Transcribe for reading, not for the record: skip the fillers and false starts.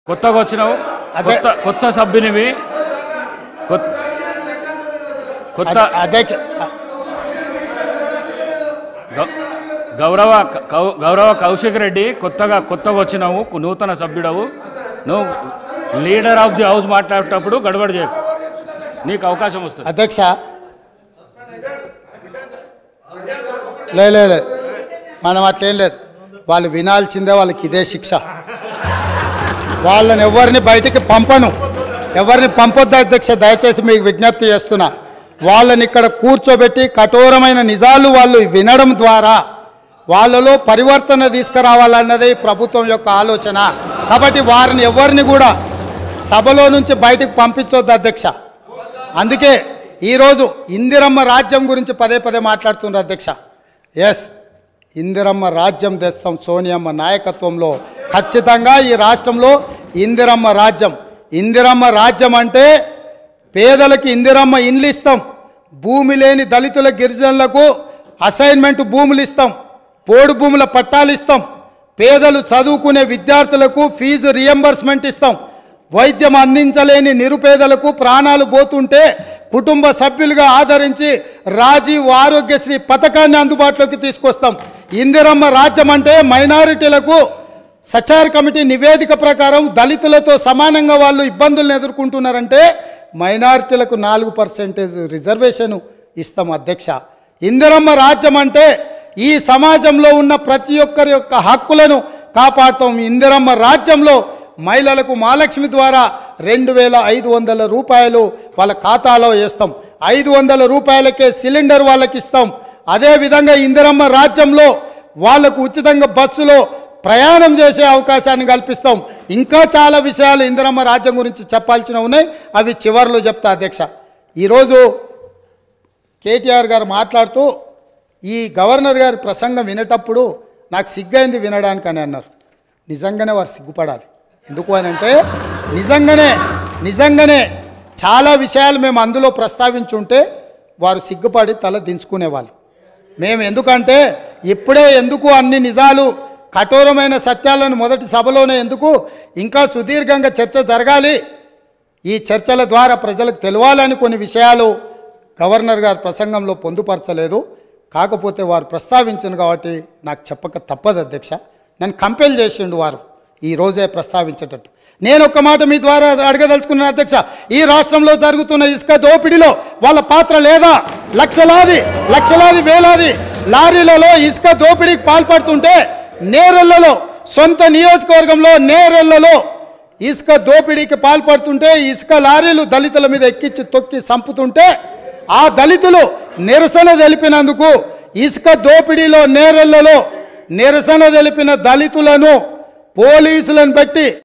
కొత్తగా వచ్చినావు కొత్త సభ్యునివి కొత్త గౌరవ కౌశిక్ రెడ్డి కొత్తగా వచ్చినావు నూతన సభ్యుడవు నువ్వు లీడర్ ఆఫ్ ది హౌస్ మాట్లాడేటప్పుడు గడబడి చేయకు నీకు అవకాశం వస్తుంది అధ్యక్ష లేదు మనం అట్లేం లేదు వాళ్ళు వినాల్సిందే వాళ్ళకి ఇదే శిక్ష వాళ్ళని ఎవరిని బయటికి పంపను ఎవరిని పంపొద్దు అధ్యక్ష దయచేసి మీకు విజ్ఞప్తి చేస్తున్నా వాళ్ళని ఇక్కడ కూర్చోబెట్టి కఠోరమైన నిజాలు వాళ్ళు వినడం ద్వారా వాళ్ళలో పరివర్తన తీసుకురావాలన్నదే ప్రభుత్వం యొక్క ఆలోచన కాబట్టి వారిని ఎవరిని కూడా సభలో నుంచి బయటికి పంపించొద్దు అధ్యక్ష అందుకే ఈరోజు ఇందిరమ్మ రాజ్యం గురించి పదే మాట్లాడుతున్నారు అధ్యక్ష ఎస్ ఇందిరమ్మ రాజ్యం తెస్తాం సోనియమ్మ నాయకత్వంలో ఖచ్చితంగా ఈ రాష్ట్రంలో ఇందిరమ్మ రాజ్యం అంటే పేదలకు ఇందిరమ్మ ఇండ్లు ఇస్తాం భూమి లేని దళితుల గిరిజనులకు అసైన్మెంట్ భూములు ఇస్తాం పోడు భూముల పట్టాలు ఇస్తాం పేదలు చదువుకునే విద్యార్థులకు ఫీజు రియంబర్స్మెంట్ ఇస్తాం వైద్యం అందించలేని నిరుపేదలకు ప్రాణాలు పోతుంటే కుటుంబ సభ్యులుగా ఆదరించి రాజీవ్ ఆరోగ్యశ్రీ పథకాన్ని అందుబాటులోకి తీసుకొస్తాం ఇందిరమ్మ రాజ్యం అంటే మైనారిటీలకు సచార్ కమిటీ నివేదిక ప్రకారం దళితులతో సమానంగా వాళ్ళు ఇబ్బందులను ఎదుర్కొంటున్నారంటే మైనారిటీలకు 4% రిజర్వేషన్ ఇస్తాం అధ్యక్ష ఇందిరమ్మ రాజ్యం అంటే ఈ సమాజంలో ఉన్న ప్రతి ఒక్కరి యొక్క హక్కులను కాపాడుతాం ఇందిరమ్మ రాజ్యంలో మహిళలకు మహాలక్ష్మి ద్వారా 2500 రూపాయలు వాళ్ళ ఖాతాలో వేస్తాం 500 రూపాయలకే సిలిండర్ వాళ్ళకి ఇస్తాం అదేవిధంగా ఇందిరమ్మ రాజ్యంలో వాళ్లకు ఉచితంగా బస్సులో ప్రయాణం చేసే అవకాశాన్ని కల్పిస్తాం ఇంకా చాలా విషయాలు ఇందిరమ్మ రాజ్యం గురించి చెప్పాల్సిన ఉన్నాయి అవి చివర్లో చెప్తా అధ్యక్ష ఈరోజు కేటీఆర్ గారు మాట్లాడుతూ ఈ గవర్నర్ గారి ప్రసంగం వినేటప్పుడు నాకు సిగ్గైంది వినడానికి అని అన్నారు నిజంగానే వారు సిగ్గుపడాలి ఎందుకు అని అంటే నిజంగానే చాలా విషయాలు మేము అందులో ప్రస్తావించుంటే వారు సిగ్గుపడి తల దించుకునేవాళ్ళు మేము ఎందుకంటే ఇప్పుడే ఎందుకు అన్ని నిజాలు కఠోరమైన సత్యాలను మొదటి సభలోనే ఎందుకు ఇంకా సుదీర్ఘంగా చర్చ జరగాలి ఈ చర్చల ద్వారా ప్రజలకు తెలవాలని కొన్ని విషయాలు గవర్నర్ గారి ప్రసంగంలో పొందుపరచలేదు కాకపోతే వారు ప్రస్తావించను కాబట్టి నాకు చెప్పక తప్పదు అధ్యక్ష నన్ను కంపెల్ చేసిండు వారు ఈ రోజే ప్రస్తావించేటట్టు నేను ఒక్క మాట మీ ద్వారా అడగదలుచుకున్నాను అధ్యక్ష ఈ రాష్ట్రంలో జరుగుతున్న ఇసుక దోపిడీలో వాళ్ళ పాత్ర లేదా లక్షలాది వేలాది లారీలలో ఇసుక దోపిడీకి పాల్పడుతుంటే నేరెళ్లలో సొంత నియోజకవర్గంలో నేరెళ్లలో ఇసుక దోపిడీకి పాల్పడుతుంటే ఇసుక లారీలు దళితుల మీద ఎక్కించి తొక్కి చంపుతుంటే ఆ దళితులు నిరసన తెలిపినందుకు ఇసుక దోపిడీలో నేరెళ్లలో నిరసన తెలిపిన దళితులను పోలీసులను పెట్టి